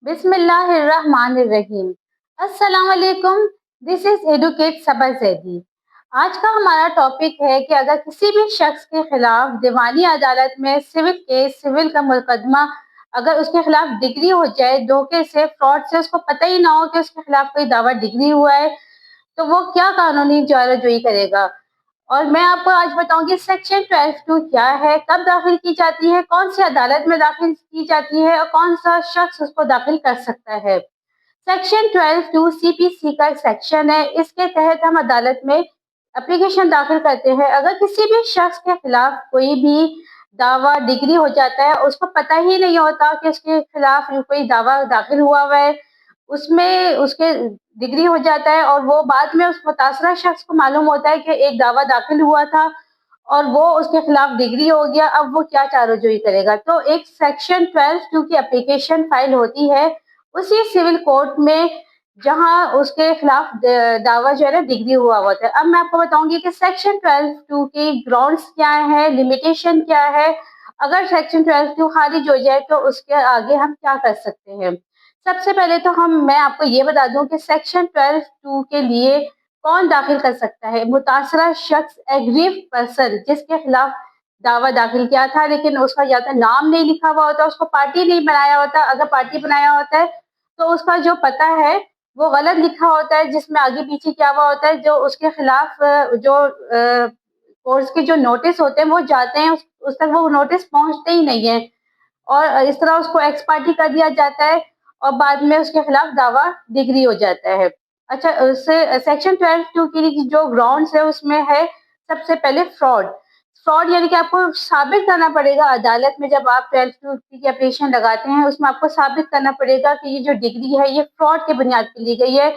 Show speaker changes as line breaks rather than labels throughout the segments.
बिस्मिल्लाहिर्रहमानिर्रहीम। अस्सलाम वालेकुम। दिस इज एडुकेट सबा जैदी। आज का हमारा टॉपिक है कि अगर किसी भी शख्स के खिलाफ दीवानी अदालत में सिविल केस, सिविल का मुकदमा अगर उसके खिलाफ डिग्री हो जाए, धोखे से, फ्रॉड से, उसको पता ही ना हो कि उसके खिलाफ कोई दावा डिग्री हुआ है, तो वो क्या कानूनी चाराजोई करेगा। और मैं आपको आज बताऊंगी सेक्शन 12(2) क्या है, कब दाखिल की जाती है, कौन सी अदालत में दाखिल की जाती है और कौन सा शख्स उसको दाखिल कर सकता है। सेक्शन 12(2) सीपीसी का एक सेक्शन है। इसके तहत हम अदालत में एप्लीकेशन दाखिल करते हैं अगर किसी भी शख्स के खिलाफ कोई भी दावा डिग्री हो जाता है, उसको पता ही नहीं होता कि उसके खिलाफ कोई दावा दाखिल हुआ है, उसमें उसके डिग्री हो जाता है और वो बाद में उस मुतासरा शख्स को मालूम होता है कि एक दावा दाखिल हुआ था और वो उसके खिलाफ डिग्री हो गया। अब वो क्या चाराजोई करेगा, तो एक सेक्शन 12(2) की एप्लीकेशन फाइल होती है उसी सिविल कोर्ट में जहां उसके खिलाफ दावा जो है ना डिग्री हुआ होता है। अब मैं आपको बताऊंगी कि सेक्शन 12(2) की ग्राउंड्स क्या है, लिमिटेशन क्या है। अगर सेक्शन 12(2) खारिज हो जाए तो उसके आगे हम क्या कर सकते हैं। सबसे पहले तो मैं आपको ये बता दूं कि सेक्शन 12(2) के लिए कौन दाखिल कर सकता है। मुतासरा शख्स, एग्रीव पर्सन, जिसके खिलाफ दावा दाखिल किया था लेकिन उसका या तो नाम नहीं लिखा हुआ होता, उसको पार्टी नहीं बनाया होता, अगर पार्टी बनाया होता है तो उसका जो पता है वो गलत लिखा होता है, जिसमें आगे पीछे क्या हुआ होता है, जो उसके खिलाफ जो कोर्ट के जो नोटिस होते हैं वो जाते हैं, उस तक वो नोटिस पहुंचते ही नहीं है और इस तरह उसको एक्स पार्टी कर दिया जाता है और बाद में उसके खिलाफ दावा डिग्री हो जाता है। अच्छा, उससे सेक्शन 12(2) की जो ग्राउंड्स है उसमें है सबसे पहले फ्रॉड। फ्रॉड यानी कि आपको साबित करना पड़ेगा अदालत में, जब आप 12(2) की एप्लीकेशन लगाते हैं उसमें आपको साबित करना पड़ेगा कि ये जो डिग्री है ये फ्रॉड के बुनियाद पर ली गई है।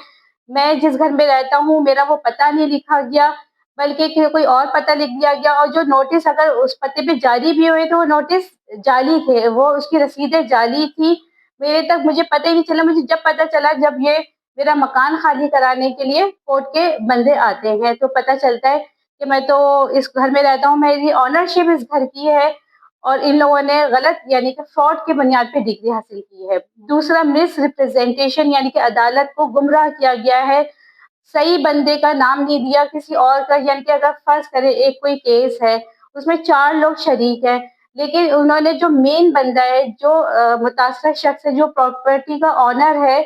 मैं जिस घर में रहता हूँ मेरा वो पता नहीं लिखा गया बल्कि कोई और पता लिख दिया गया, और जो नोटिस अगर उस पते पे जारी भी हुए तो वो नोटिस जाली थे, वो उसकी रसीदें जाली थी। मेरे तक मुझे पता ही नहीं चला, मुझे जब पता चला जब ये मेरा मकान खाली कराने के लिए कोर्ट के बंदे आते हैं तो पता चलता है कि मैं तो इस घर में रहता हूँ, मेरी ऑनरशिप इस घर की है और इन लोगों ने गलत यानी कि फ्रॉड की बुनियाद पे डिग्री हासिल की है। दूसरा, मिस रिप्रेजेंटेशन यानी कि अदालत को गुमराह किया गया है, सही बंदे का नाम नहीं दिया किसी और का। यानी कि अगर फर्ज करें एक कोई केस है उसमें 4 लोग शरीक हैं लेकिन उन्होंने जो मेन बंदा है, जो मुतासरा शख्स है, जो प्रॉपर्टी का ऑनर है,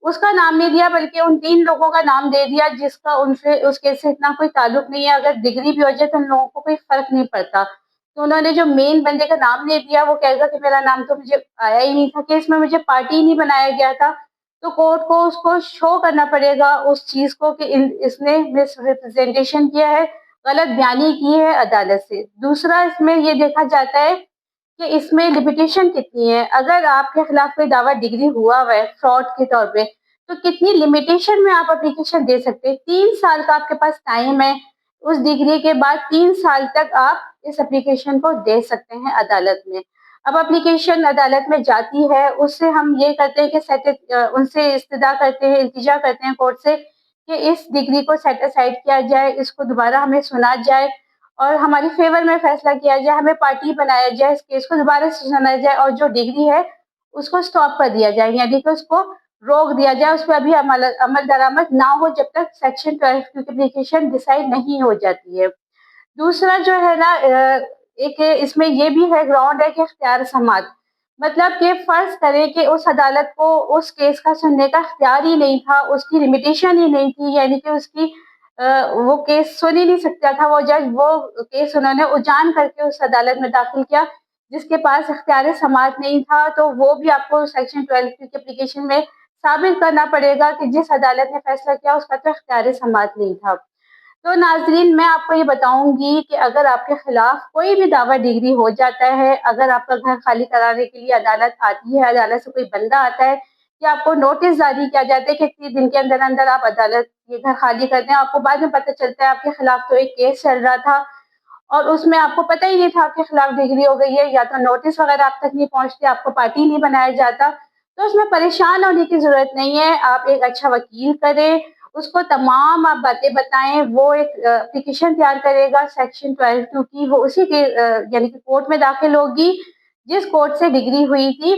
उसका नाम नहीं दिया बल्कि उन 3 लोगों का नाम दे दिया जिसका उनसे उस केस से इतना कोई ताल्लुक नहीं है। अगर डिग्री भी हो जाए तो उन लोगों को कोई फर्क नहीं पड़ता। तो उन्होंने जो मेन बंदे का नाम नहीं दिया, वो कहेगा कि मेरा नाम तो मुझे आया ही नहीं था, केस में मुझे पार्टी ही नहीं बनाया गया था। तो कोर्ट को उसको शो करना पड़ेगा उस चीज को कि इसने मिस रिप्रेजेंटेशन किया है, गलत बयानी की है अदालत से। दूसरा, इसमें ये देखा जाता है कि इसमें लिमिटेशन कितनी है। अगर आपके खिलाफ कोई दावा डिग्री हुआ है फ्रॉड के तौर पे, तो कितनी लिमिटेशन में आप एप्लीकेशन दे सकते हैं। 3 साल का आपके पास टाइम है, उस डिग्री के बाद 3 साल तक आप इस एप्लीकेशन को दे सकते हैं अदालत में। अब एप्लीकेशन अदालत में जाती है, उससे हम ये करते हैं कि उनसे इस्तदा करते हैं, इल्तिजा करते हैं कोर्ट से कि इस डिग्री को सेट असाइड किया जाए, इसको दोबारा हमें सुना जाए और हमारी फेवर में फैसला किया जाए, हमें पार्टी बनाया जाए, इस केस को दोबारा से सुना जाए और जो डिग्री है उसको स्टॉप कर दिया जाए, यानी कि उसको रोक दिया जाए, उस पर अभी अमल दरामद ना हो जब तक सेक्शन 12 की एप्लीकेशन डिसाइड नहीं हो जाती है। दूसरा जो है ना, एक इसमें ये भी है ग्राउंड है कि इख्तियार समात, मतलब कि फर्ज करें कि उस अदालत को उस केस का सुनने का इख्तियार ही नहीं था, उसकी लिमिटेशन ही नहीं थी, यानी कि उसकी वो केस सुन ही नहीं सकता था वो जज। वो केस उन्होंने उजान करके उस अदालत में दाखिल किया जिसके पास इख्तियार समात नहीं था। तो वो भी आपको सेक्शन 12 की एप्लीकेशन में साबित करना पड़ेगा कि जिस अदालत ने फैसला किया उसका तो इख्तियार समात नहीं था। तो नाजरीन, मैं आपको ये बताऊंगी कि अगर आपके खिलाफ कोई भी दावा डिग्री हो जाता है, अगर आपका घर खाली कराने के लिए अदालत आती है, अदालत से कोई बंदा आता है या आपको नोटिस जारी किया जाता है कि इतने दिन के अंदर अंदर आप अदालत ये घर खाली कर दें, आपको बाद में पता चलता है आपके खिलाफ तो एक केस चल रहा था और उसमें आपको पता ही नहीं था आपके खिलाफ डिग्री हो गई है, या तो नोटिस वगैरह आप तक नहीं पहुंचते, आपको पार्टी नहीं बनाया जाता, तो उसमें परेशान होने की जरूरत नहीं है। आप एक अच्छा वकील करें, उसको तमाम आप बातें बताएं, वो एक एप्लीकेशन तैयार करेगा सेक्शन 12(2) की, वो उसी के यानी कि कोर्ट में दाखिल होगी जिस कोर्ट से डिग्री हुई थी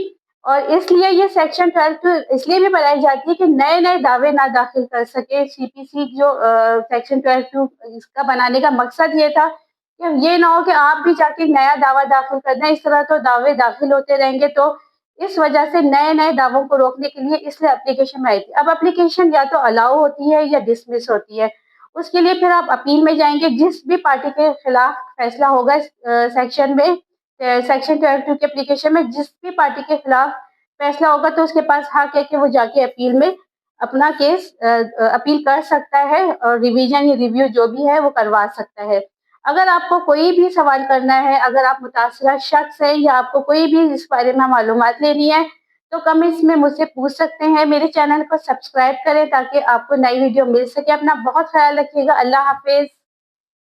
اور اس لیے یہ سیکشن 12 اس لیے بھی بنائی جاتی ہے کہ نئے نئے دعوے نہ داخل کر سکے سی پی سی. جو سیکشن 12 اس کا بنانے کا مقصد یہ تھا کہ یہ نہ ہو کہ آپ بھی جا کے نیا دعویٰ داخل کر دیں. اس طرح تو دعوے داخل ہوتے رہیں گے، تو اس وجہ سے نئے نئے دعووں کو روکنے کے لیے اس لیے اپلیکیشن میں آئی تھی. اب اپلیکیشن یا تو الاؤ ہوتی ہے یا ڈسمس ہوتی ہے. اس کے لیے پھر آپ اپیل میں جائیں گے. جس بھی پارٹی کے خلاف فیصلہ ہوگا سیکشن میں، سیکشن 12 کے اپلیکیشن میں جس بھی پارٹی کے خلاف فیصلہ ہوگا تو اس کے پاس حق ہے کہ وہ جا کے اپیل میں اپنا کیس اپیل کر سکتا ہے، اور ریویژن یا ریویو جو بھی ہے وہ کروا سکتا ہے. اگر آپ کو کوئی بھی سوال کرنا ہے، اگر آپ متاثرہ شخص ہیں یا آپ کو کوئی بھی اس بارے میں معلومات لینی ہے تو کمنٹس میں مجھ سے پوچھ سکتے ہیں. میرے چینل کو سبسکرائب کریں تاکہ آپ کو نئی ویڈیو مل سکے. اپنا بہت خیال رکھیے گا. اللہ حافظ.